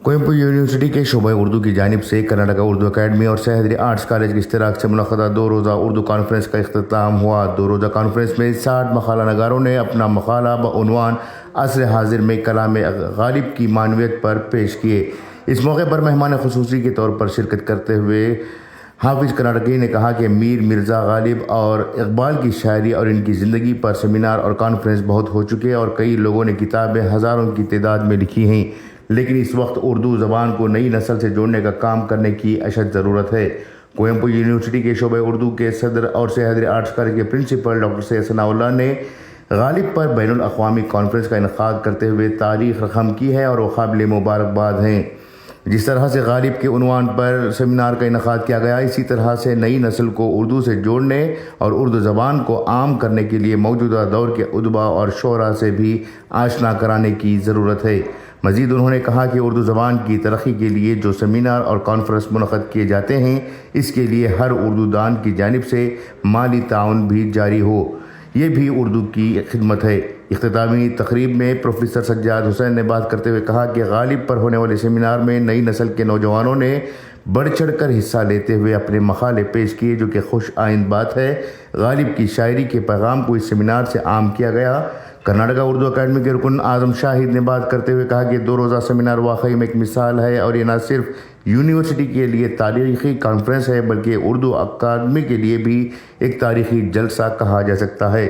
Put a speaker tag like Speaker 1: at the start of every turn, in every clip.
Speaker 1: Coimbatore university के शोबा उर्दू की जानिब से कर्नाटका उर्दू अकेडमी और सह्याद्री आर्ट्स कॉलेज के इश्तराक से मुनक़दा 2 रोज़ा उर्दू कॉन्फ्रेंस का इख्तिताम हुआ। 2 रोज़ा कॉन्फ्रेंस में 60 मक़ाला नगारों ने अपना मक़ाला बउनवान असर हाजिर में कलाम गालिब की मानवियत पर पेश किए। इस मौके पर मेहमान ख़ुसूसी के तौर पर शिरकत करते हुए हाफिज़ कर्नाटकी ने कहा कि मीर मिर्ज़ा गालिब और इकबाल की शायरी और इनकी ज़िंदगी पर सेमिनार और कॉन्फ्रेंस बहुत हो चुके हैं और कई लोगों ने किताबें हज़ारों की तादाद में लिखी हैं, लेकिन इस वक्त उर्दू ज़बान को नई नस्ल से जोड़ने का काम करने की अशद ज़रूरत है। कोयम्बटूर यूनिवर्सिटी के शोबे उर्दू के सदर और सह्याद्री आर्ट्स कॉलेज के प्रिंसिपल डॉक्टर सैयद सनाउल्लाह ने गालिब पर बैनुल अक़वामी कॉन्फ्रेंस का इनेकाद करते हुए तारीख़ रक़म की है और वो काबिल मुबारकबाद हैं। जिस तरह से गालिब के उन्वान पर सेमिनार का इनेकाद किया गया, इसी तरह से नई नस्ल को उर्दू से जोड़ने और उर्दू ज़बान को आम करने के लिए मौजूदा दौर के उदबा और शोरा से भी आशना कराने की ज़रूरत है। मज़ीद उन्होंने कहा कि उर्दू ज़बान की तरक्की के लिए जो सेमिनार और कॉन्फ्रेंस मुनक़द किए जाते हैं, इसके लिए हर उर्दू दान की जानिब से माली ताउन भी जारी हो, ये भी उर्दू की खिदमत है। इख्तितामी तकरीब में प्रोफेसर सज्जाद हुसैन ने बात करते हुए कहा कि गालिब पर होने वाले सेमिनार में नई नस्ल के नौजवानों ने बढ़ चढ़ कर हिस्सा लेते हुए अपने मक़ाले पेश किए, जो कि खुश आइंद बात है। गालिब की शायरी के पैगाम को इस सेमिनार से आम किया गया। कर्नाटका उर्दू अकेडमी के रुकन आज़म शाहिद ने बात करते हुए कहा कि 2 रोज़ा सेमिनार वाकई में एक मिसाल है और ये न सिर्फ यूनिवर्सिटी के लिए तारीख़ी कॉन्फ्रेंस है, बल्कि उर्दू अकादमी के लिए भी एक तारीख़ी जलसा कहा जा सकता है।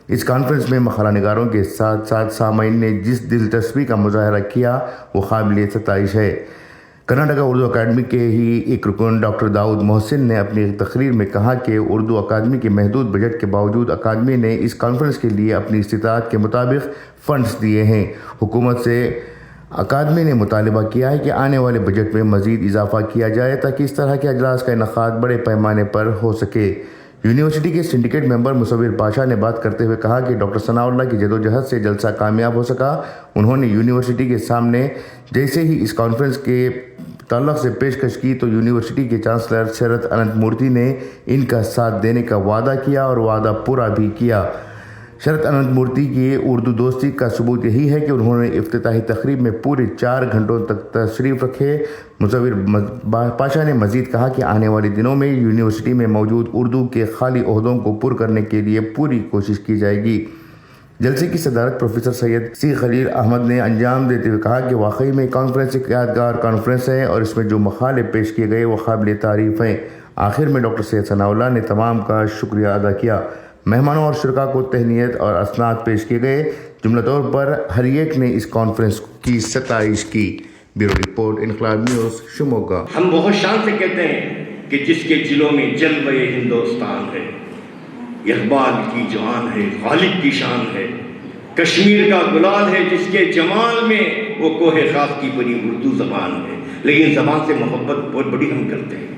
Speaker 1: इस कॉन्फ्रेंस में मक़ाला निगारों के साथ साथ सामाईन ने जिस दिलचस्पी का मुज़ाहरा किया वो काबिल सताइश है। कर्नाटका उर्दू अकादमी के ही एक रुकन डॉक्टर दाऊद मोहसिन ने अपनी तकरीर में कहा कि उर्दू अकादमी के महदूद बजट के बावजूद अकादमी ने इस कॉन्फ्रेंस के लिए अपनी इस्तिताअत के मुताबिक फ़ंड्स दिए हैं। हुकूमत से अकादमी ने मुतालबा किया है कि आने वाले बजट में मज़ीद इजाफा किया जाए ताकि इस तरह के अजलास का इनेकाद बड़े पैमाने पर हो सके। यूनिवर्सिटी के सिंडिकेट मेंबर मुसव्विर पाशा ने बात करते हुए कहा कि डॉक्टर सनाउल्लाह की जदोजहद से जलसा कामयाब हो सका। उन्होंने यूनिवर्सिटी के सामने जैसे ही इस कॉन्फ्रेंस के ताल्लुक़ से पेशकश की तो यूनिवर्सिटी के चांसलर शरद अनंत मूर्ति ने इनका साथ देने का वादा किया और वादा पूरा भी किया। शरद अनंत मूर्ति की उर्दू दोस्ती का सबूत यही है कि उन्होंने इफ्तिताही तकरीब में पूरे 4 घंटों तक तशरीफ़ रखे। मुसव्विर पाशा ने मज़ीद कहा कि आने वाले दिनों में यूनिवर्सिटी में मौजूद उर्दू के खाली ओहदों को पुर करने के लिए पूरी कोशिश की जाएगी। जलसे की सदारत प्रोफेसर सैयद सी खलील अहमद ने अंजाम देते हुए कहा कि वाकई में कॉन्फ्रेंस एक यादगार कॉन्फ्रेंस है और इसमें जो मक़ाले पेश किए गए वो काबिल तारीफ़ हैं। आखिर में डॉक्टर सैयद सनाउल्लाह ने तमाम का शुक्रिया अदा किया। मेहमानों और शुरका को तहनीत और असनाद पेश किए गए। जुमला तौर पर हर एक ने इस कॉन्फ्रेंस की सताइश की। ब्यूरो रिपोर्ट, इनकलाब न्यूज़, शिमोगा।
Speaker 2: हम बहुत शान से कहते हैं कि जिसके जिलों में जलवे हिंदुस्तान है, इकबाल की जान है, गालिब की शान है, कश्मीर का गुलाल है जिसके जमाल में वो कोहे खास की बनी उर्दू ज़बान है। लेकिन ज़बान से मोहब्बत बहुत बड़ी हम करते हैं,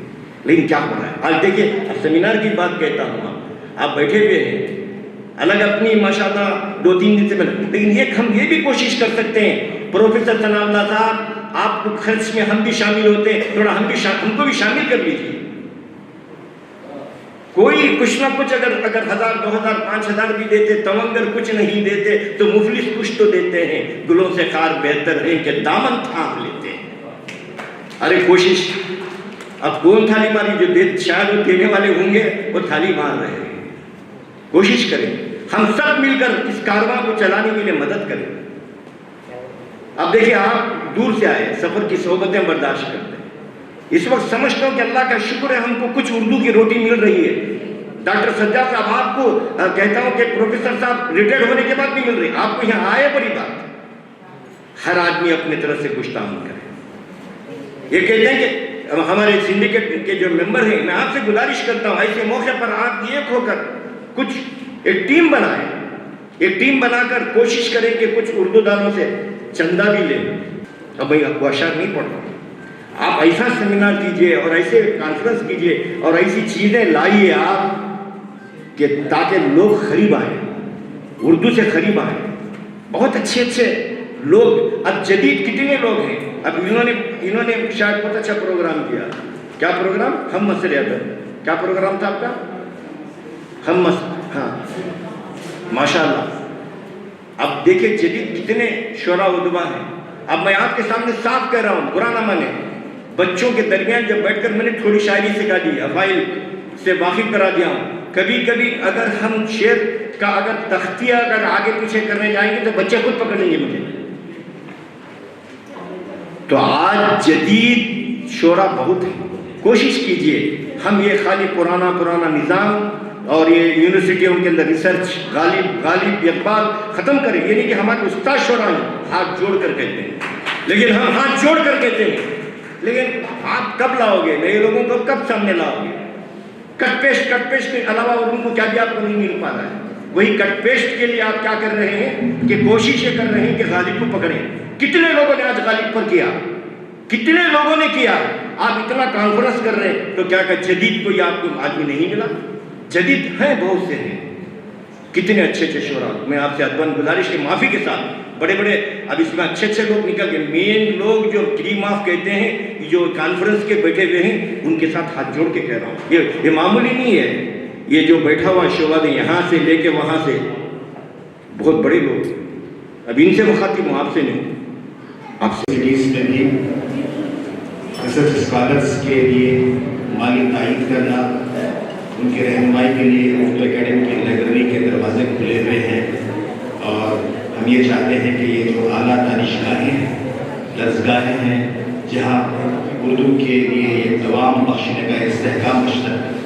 Speaker 2: लेकिन क्या हो रहा है आज देखिए। सेमिनार की बात कहता हूँ, आप बैठे हुए हैं अलग अपनी माशाल्लाह 2-3 दिन से मिले, लेकिन एक हम ये भी कोशिश कर सकते हैं, प्रोफेसर सनाउल्लाह साहब आप खर्च में हम भी शामिल होते हैं, थोड़ा हमको भी शामिल कर लीजिए। कोई कुछ ना कुछ अगर 1000, 2000, 5000 भी देते, तवंगर कुछ नहीं देते तो मुफलिस कुछ तो देते हैं। गुलों से खार बेहतर है कि दामन थाम लेते हैं। अरे कोशिश, अब कौन थाली मारी, जो शायद वो देने वाले होंगे वो थाली मार रहे हैं। कोशिश करें, हम सब मिलकर इस कारवां को चलाने के लिए मदद करें। अब देखिए, आप दूर से आए, सफर की सोबतें बर्दाश्त करते हैं। इस वक्त समझता हूं कि अल्लाह का शुक्र है हमको कुछ उर्दू की रोटी मिल रही है। डॉक्टर सज्जाद साहब, आपको कहता हूं कि प्रोफेसर साहब रिटायर्ड होने के बाद भी मिल रही, आपको यहाँ आए, बड़ी बात। हर आदमी अपने तरफ से कुछ ताउन करे। ये कहते हैं कि हमारे सिंडिकेट के जो मेंबर हैं, मैं आपसे गुजारिश करता हूँ ऐसे मौके पर आप एक होकर कुछ एक टीम बनाएं, एक टीम बनाकर कोशिश करें कि कुछ उर्दू दानों से चंदा भी लें। अब भाई आपको अशार नहीं पढ़ रहा, आप ऐसा सेमिनार कीजिए और ऐसे कॉन्फ्रेंस कीजिए और ऐसी चीज़ें लाइए आप कि ताकि लोग करीब आए, उर्दू से करीब आए। बहुत अच्छे अच्छे लोग, अब जदीद कितने लोग हैं। अब इन्होंने शायद बहुत अच्छा प्रोग्राम किया। क्या प्रोग्राम? हम मसले अदब। क्या प्रोग्राम था आपका? हम हाँ, माशाल्लाह। अब देखिए जदीद कितने शोरा उदबा हैं। اب میں آپ کے سامنے صاف کہہ رہا ہوں، برا نہ مانے، بچوں کے درمیان جب بیٹھ کر میں نے تھوڑی شاعری سکھا دی، افائل سے واقف کرا دیا ہوں. کبھی کبھی اگر ہم شعر کا اگر تختیہ اگر آگے پیچھے کرنے جائیں گے تو بچے خود پکڑ لیں گے مجھے. تو آج جدید شعرا بہت ہے، کوشش کیجئے ہم یہ خالی پرانا نظام اور یہ یونیورسٹیوں کے اندر ریسرچ غالب اقبال ختم کریں. یہ نہیں کہ ہمارے استاد شعرا ہیں ہاتھ جوڑ کر کہتے ہیں، لیکن ہم ہاتھ جوڑ کر کہتے ہیں، لیکن آپ کب لاؤ گے نئے لوگوں کو، کب سامنے لاؤ گے؟ کٹ پیسٹ کے علاوہ اور ان کو کیا بھی آپ کو نہیں مل پا رہا ہے. وہی کٹ پیسٹ کے لیے آپ کیا کر رہے ہیں کہ کوشش یہ کر رہے ہیں کہ غالب کو پکڑیں. کتنے لوگوں نے آج غالب پر کیا، کتنے لوگوں نے کیا. آپ اتنا کانفرنس کر رہے ہیں تو کیا کہ جدید کوئی آپ کو آدمی نہیں ملا؟ جدید ہیں، بہت سے ہیں، کتنے اچھے شعرا. میں آپ سے ادباً گزارش کے معافی کے ساتھ، بڑے اب اس میں اچھے لوگ نکل گئے. مین لوگ جو ٹیم آف کہتے ہیں، جو کانفرنس کے بیٹھے ہوئے ہیں، ان کے ساتھ ہاتھ جوڑ کے کہہ رہا ہوں، یہ معمولی نہیں ہے. یہ جو بیٹھا ہوا شعبہ دے یہاں سے لے کے وہاں سے، بہت بڑے لوگ. اب ان سے مخاطب ہوں، آپ سے نہیں. آپ سے
Speaker 3: میں بھی ریسرچ اسکالرس کے لیے مالی تائید کرنا، ان کی رہنمائی کے لیے اردو اکیڈمی کی لائبریری کے دروازے کھلے ہوئے ہیں. اور ہم یہ چاہتے ہیں کہ یہ جو اعلیٰ دانشگاہیں ہیں، درسگاہیں ہیں، جہاں اردو کے لیے یہ دوام بخشنے کا، استحکام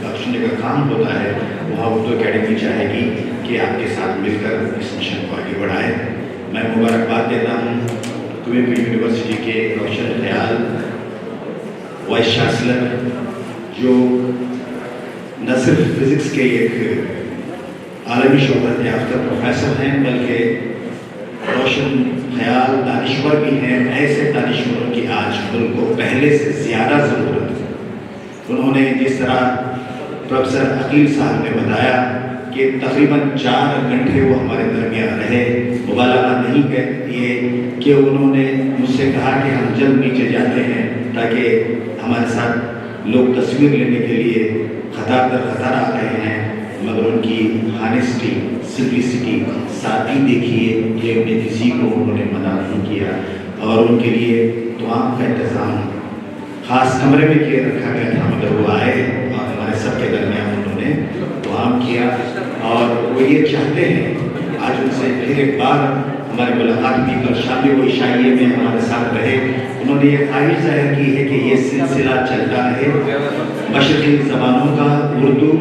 Speaker 3: بخشنے کا کام ہوتا ہے، وہاں اردو اکیڈمی چاہے گی کہ آپ کے ساتھ مل کر اس مشن کو آگے بڑھائے. میں مبارکباد دیتا ہوں کوئٹہ یونیورسٹی کے روشن خیال وائس چانسلر، جو نہ صرف فزکس کے ایک عالمی شہرت یافتہ پروفیسر ہیں، بلکہ روشن خیال دانشور بھی ہیں. ایسے دانشوروں کی آج ملک کو پہلے سے زیادہ ضرورت ہے. انہوں نے جس طرح پروفیسر عقیل صاحب نے بتایا کہ تقریباً 4 گھنٹے وہ ہمارے درمیان رہے، مبالغہ نہیں ہے یہ کہ انہوں نے مجھ سے کہا کہ ہم جلد نیچے جاتے ہیں تاکہ ہمارے ساتھ لوگ تصویر لینے کے لیے خطار در خطار آ رہے ہیں. مگر ان کی ہانیسٹی، سمپلسٹی، سادگی دیکھیے کہ انہیں کسی کو انہوں نے منع نہیں کیا. اور ان کے لیے دعاؤں کا انتظام خاص کمرے میں کیے رکھا گیا تھا، مگر وہ آئے اور ہمارے سب کے درمیان انہوں نے دعاؤں کیا. اور وہ یہ چاہتے ہیں آج ان سے پھر ایک بار ہماری ملاقات بھی کر شام وہ عشائیے میں ہمارے ساتھ رہے. انہوں نے یہ خواہش ظاہر کی ہے کہ یہ سلسلہ چلتا رہے، مشرقی زبانوں کا، اردو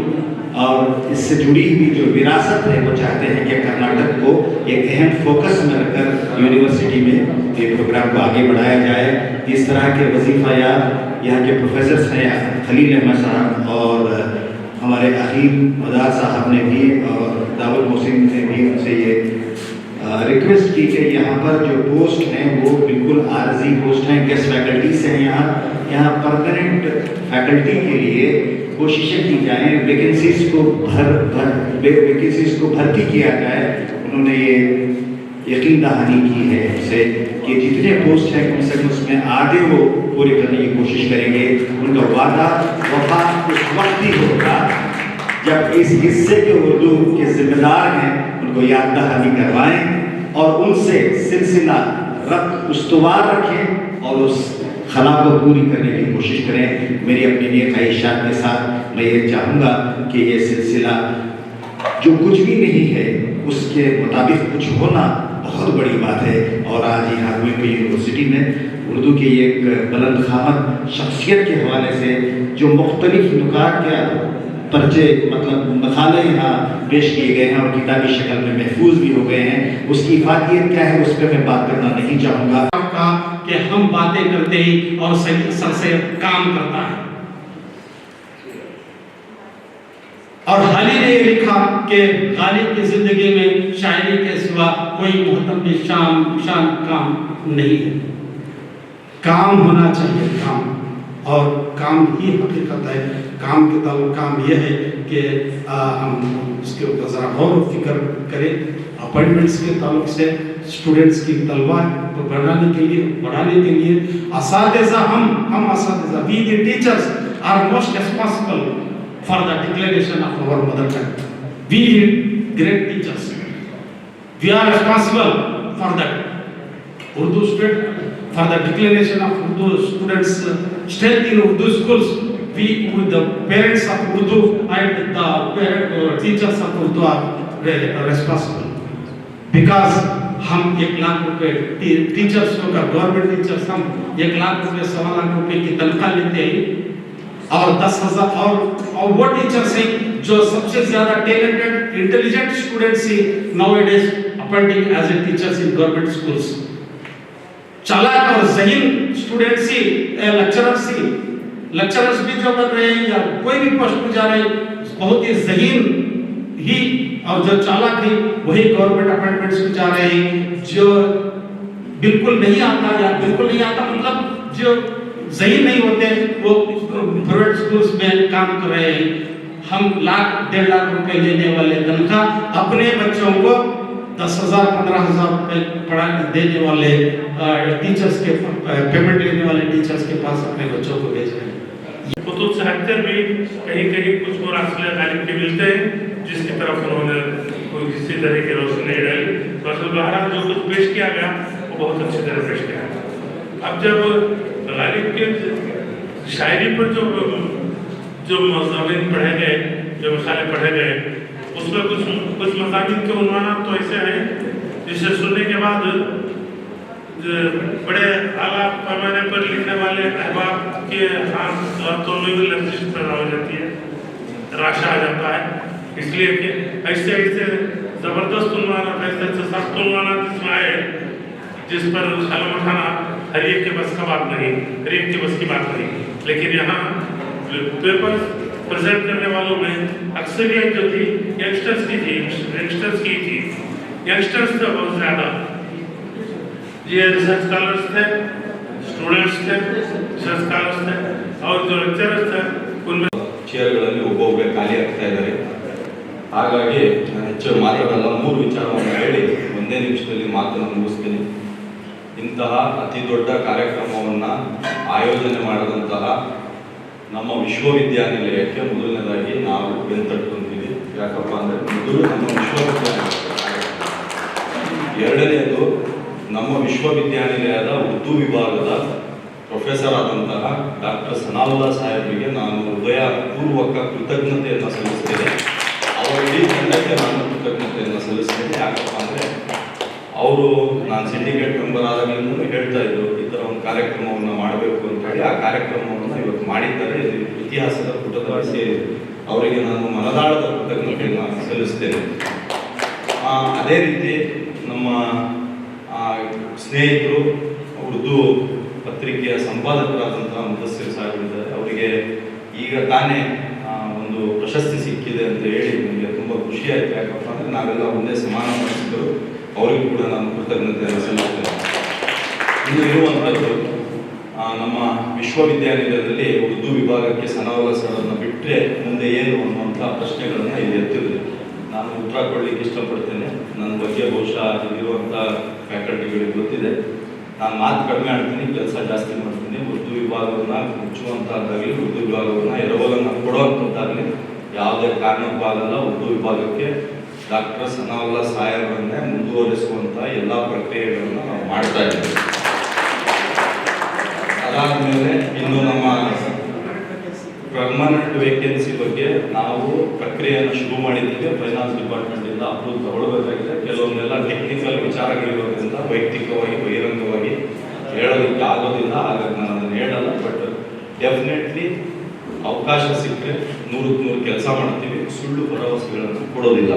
Speaker 3: اور اس سے جڑی ہوئی جو وراثت ہے. وہ چاہتے ہیں کہ کرناٹک کو ایک اہم فوکس میں رکھ کر یونیورسٹی میں یہ پروگرام کو آگے بڑھایا جائے. اس طرح کے وظیفہ یاب یہاں کے پروفیسرس ہیں، خلیل احمد صاحب اور ہمارے عقیل مدار صاحب نے بھی اور داود محسن نے بھی ان سے یہ ریکویسٹ کی کہ یہاں پر جو پوسٹ ہیں وہ بالکل عارضی پوسٹ ہیں، گیسٹ فیکلٹیز ہیں. یہاں پرماننٹ فیکلٹی کے لیے کوششیں کی جائیں، ویکنسیز کو بھرتی کیا جائے. انہوں نے یہ یقین دہانی کی ہے سے کہ جتنے پوسٹ ہیں کم سے کم اس میں آدھے وہ پورے کرنے کی کوشش کریں گے. ان کا وعدہ وفا اس وقت ہی ہوگا جب اس حصے کے اردو کے ذمہ دار ہیں ان کو یاد دہانی کروائیں اور ان سے سلسلہ ربط استوار رکھیں اور اس خلا کو پوری کرنے کی کوشش کریں. میری اپنی نیک خواہشات کے ساتھ میں یہ چاہوں گا کہ یہ سلسلہ جو کچھ بھی نہیں ہے اس کے مطابق کچھ ہونا بہت بڑی بات ہے. اور آج یہاں کوئٹہ یونیورسٹی میں اردو کی ایک بلند قامت شخصیت کے حوالے سے جو مختلف نکات کے پرچے مطلب مقالے یہاں پیش کیے گئے ہیں اور کتابی شکل میں محفوظ بھی ہو گئے ہیں، اس کی افادیت کیا ہے اس پہ میں بات کرنا نہیں چاہوں گا.
Speaker 4: کہ ہم باتیں کرتے ہیں اور سر سے کام کرتا ہے. اور حالی نے یہ لکھا کہ غالب کی زندگی میں شاعری کے سوا کوئی محتم شان کام نہیں ہے. کام ہونا چاہیے، کام، اور کام ہی حقیقت ہے. کام کے تعلق کام یہ ہے کہ ہم اس کے اوپر ذرا غور و فکر کریں. اپائنٹمنٹس کے تعلق سے اسٹوڈنٹس کی طلبہ کو بڑھانے کے لیے اساتذہ ہم اساتذہ we the teachers are most responsible for the declaration of our mother tongue. We the great teachers, we are responsible for that. Urdu state for the declaration of Urdu students' strength in Urdu schools, we, with the parents of Urdu and the teachers of Urdu, are responsible. Because हम 1 लाख रुपए teachers को, government teachers हम 1 लाख रुपए 1.25 लाख रुपए की तनख्वाह लेते हैं, और 10,000 और वो टीचर्स हैं जो सबसे ज्यादा talented intelligent students he nowadays appointing as a teachers in government schools. चालाक और ज़हीन स्टूडेंट्स ही लेक्चरर्स भी जो बन रहे हैं या कोई भी पोस्ट पर जा रहे हैं, बहुत ही ज़हीन ही और जो चालाक ही वही गवर्नमेंट अपॉइंटमेंट्स में जा रहे हैं। जो बिल्कुल नहीं आता या बिल्कुल नहीं आता मतलब जो ज़हीन नहीं होते वो प्राइवेट स्कूल्स में काम कर रहे हैं। हम 1.5 लाख रुपए लेने वाले तनख्वाह अपने बच्चों को 10,000 15,000 रुपए पढ़ा देने वाले टीचर्स के पेमेंट लेने वाले टीचर्स के पास अपने बच्चों को भेज रहे हैं।
Speaker 5: कुतुब से हटकर भी कहीं कहीं कुछ और असले गालिब के मिलते हैं जिसकी तरफ उन्होंने कोई किसी तरह की रोशनी नहीं डाली। तो असल बहरहाल जो कुछ पेश किया गया वो बहुत अच्छी तरह पेश किया गया। अब जब गालिब के शायरी पर जो मज़ामीन पढ़े गए, जो मसाले पढ़े गए, उसमें कुछ मज़ामीन के उन्वान तो ऐसे हैं जिसे सुनने के बाद बड़े आला पैमाने पर लिखने वाले अहबाब के हाथों में भी लफ्ज़ पैदा हो जाती है, राशा आ जाता है। इसलिए कि ऐसे ज़बरदस्त उन्वान, ऐसे सख्त उन्वान जिसमें आए जिस पर कलम उठाना हर एक के बस का बात नहीं, हर एक की बस की बात नहीं। लेकिन यहाँ पेपर प्रेजेंट करने वालों में अक्सरियत जो थी यंगस्टर्स की थी, यंगस्टर्स थे बहुत ज़्यादा। ये रिसर्च स्कॉलर्स थे, स्टूडेंट्स थे, रिसर्च स्कॉलर्स थे, और जो लेक्चरर्स थे उनमें
Speaker 6: ಚೇರ್ಗಳಲ್ಲಿ ಒಬ್ಬೊಬ್ಬರೇ ಖಾಲಿ ಆಗ್ತಾ ಇದ್ದಾರೆ. ಹಾಗಾಗಿ ನಾನು ಹೆಚ್ಚು ಮಾತಾಡಲ್ಲ, 3 ವಿಚಾರವನ್ನು ಹೇಳಿ ಒಂದೇ ನಿಮಿಷದಲ್ಲಿ ಮಾತನ್ನು ಮುಗಿಸ್ತೀನಿ. ಇಂತಹ ಅತಿ ದೊಡ್ಡ ಕಾರ್ಯಕ್ರಮವನ್ನು ಆಯೋಜನೆ ಮಾಡಿದಂತಹ ನಮ್ಮ ವಿಶ್ವವಿದ್ಯಾನಿಲಯಕ್ಕೆ ಮೊದಲನೇದಾಗಿ ನಾವು ಬೆಂತಟ್ಟುತ್ತೀವಿ. ಯಾಕಪ್ಪ ಅಂದರೆ ಮೊದಲು ನಮ್ಮ ವಿಶ್ವವಿದ್ಯಾನಿಲಯ, ಎರಡನೆಯದು ನಮ್ಮ ವಿಶ್ವವಿದ್ಯಾನಿಲಯದ ಉರ್ದು ವಿಭಾಗದ ಪ್ರೊಫೆಸರ್ ಆದಂತಹ ಡಾಕ್ಟರ್ ಸನಾವುಲ್ಲಾ ಸಾಹೇಬರಿಗೆ ನಾನು ಹೃದಯಪೂರ್ವಕ ಕೃತಜ್ಞತೆಯನ್ನು ಸಲ್ಲಿಸ್ತೇನೆ. ಅವರ ಇಡೀ ತಂಡಕ್ಕೆ ನಾನು ಕೃತಜ್ಞತೆಯನ್ನು ಸಲ್ಲಿಸ್ತೇನೆ. ಯಾಕಪ್ಪ ಅಂದರೆ ಅವರು ನಾನು ಸಿಂಡಿಕೇಟ್ ಮೆಂಬರ್ ಆದಾಗಲೂ ಹೇಳ್ತಾ ಇದ್ರು ಈ ಥರ ಒಂದು ಕಾರ್ಯಕ್ರಮವನ್ನು ಮಾಡಬೇಕು ಅಂತ ಹೇಳಿ. ಆ ಕಾರ್ಯಕ್ರಮವನ್ನು ಇವತ್ತು ಮಾಡಿದ್ದಾರೆ, ಇದು ಇತಿಹಾಸದ ಪುಟದಲ್ಲಿ ಸೇರಿದೆ. ಅವರಿಗೆ ನಾನು ಮನದಾಳದ ಕೃತಜ್ಞತೆಯನ್ನು ಸಲ್ಲಿಸ್ತೇನೆ. ಅದೇ ರೀತಿ ನಮ್ಮ ಸ್ನೇಹಿತರು ಉರ್ದು ಪತ್ರಿಕೆಯ ಸಂಪಾದಕರಾದಂತಹ ಮುದಸ್ಸಿರ್ ಸಾಹೇಬರಿದ್ದಾರೆ. ಅವರಿಗೆ ಈಗ ತಾನೇ ಒಂದು ಪ್ರಶಸ್ತಿ ಸಿಕ್ಕಿದೆ ಅಂತ ಹೇಳಿ ನನಗೆ ತುಂಬ ಖುಷಿ ಆಯಿತು. ಯಾಕಪ್ಪ ಅಂದರೆ ನಾವೆಲ್ಲ ಒಂದೇ ಸಮಾನ ಮನಸ್ಕರು, ಅವರಿಗೂ ಕೂಡ ನಾನು ಕೃತಜ್ಞತೆಯನ್ನು ಸಲ್ಲಿಸ್ತೇನೆ. ಇನ್ನು ಇರುವಂಥದ್ದು ನಮ್ಮ ವಿಶ್ವವಿದ್ಯಾನಿಲಯದಲ್ಲಿ ಉರ್ದು ವಿಭಾಗಕ್ಕೆ ಸನಾವುಲ್ಲಾ ಸರ್ರನ್ನು ಬಿಟ್ಟರೆ ಮುಂದೆ ಏನು ಅನ್ನುವಂಥ ಪ್ರಶ್ನೆಗಳನ್ನು ಇಲ್ಲಿ ಎತ್ತಿದ್ರು. ನಾನು ಉತ್ತರ ಕೊಡಲಿಕ್ಕೆ ಇಷ್ಟಪಡ್ತೇನೆ. ನನ್ನ ಬಗ್ಗೆ ಬಹುಶಃ ಇಲ್ಲಿರುವಂಥ ಫ್ಯಾಕಲ್ಟಿಗಳಿಗೆ ಗೊತ್ತಿದೆ. ನಾನು ಮಾತು ಕಡಿಮೆ ಆಡ್ತೀನಿ, ಕೆಲಸ ಜಾಸ್ತಿ ಮಾಡ್ತೀನಿ. ಉರ್ದು ವಿಭಾಗವನ್ನು ಮುಚ್ಚುವಂಥದ್ದಾಗಲಿ, ಉರ್ದು ವಿಭಾಗವನ್ನು ಎರವಲನ್ನು ಕೊಡುವಂಥದ್ದಾಗಲಿ ಯಾವುದೇ ಕಾರಣಕ್ಕೂ ಆಗಲ್ಲ. ಉರ್ದು ವಿಭಾಗಕ್ಕೆ ಡಾಕ್ಟರ್ ಸನಾವುಲ್ಲಾ ಸಾಹೇಬರನ್ನೇ ಮುಂದುವರಿಸುವಂಥ ಎಲ್ಲ ಪ್ರಕ್ರಿಯೆಗಳನ್ನು ನಾವು ಮಾಡ್ತಾ ಇದ್ದೀವಿ. ಅದಾದಮೇಲೆ ಇನ್ನು ನಮ್ಮ ಪರ್ಮನೆಂಟ್ ವೇಕೆನ್ಸಿ ಬಗ್ಗೆ ನಾವು ಪ್ರಕ್ರಿಯೆಯನ್ನು ಶುರು ಮಾಡಿದ್ದೀವಿ. ಫೈನಾನ್ಸ್ ಡಿಪಾರ್ಟ್ಮೆಂಟಿಂದ ಅಪ್ರೂವ್ ತಗೊಳ್ಬೇಕಾಗಿದೆ. ಕೆಲವೊಂದೆಲ್ಲ ಟೆಕ್ನಿಕಲ್ ವಿಚಾರಗಳಿರೋದ್ರಿಂದ ವೈಯಕ್ತಿಕವಾಗಿ ಬಹಿರಂಗವಾಗಿ ಹೇಳೋದಕ್ಕೆ ಆಗೋದಿಲ್ಲ. ಹಾಗಾಗಿ ನಾನು ಅದನ್ನು ಹೇಳಲ್ಲ. ಬಟ್ ಡೆಫಿನೆಟ್ಲಿ ಅವಕಾಶ ಸಿಕ್ಕರೆ 100ಕ್ಕೆ 100 ಕೆಲಸ ಮಾಡ್ತೀವಿ. ಸುಳ್ಳು ಭರವಸೆಗಳನ್ನು ಕೊಡೋದಿಲ್ಲ.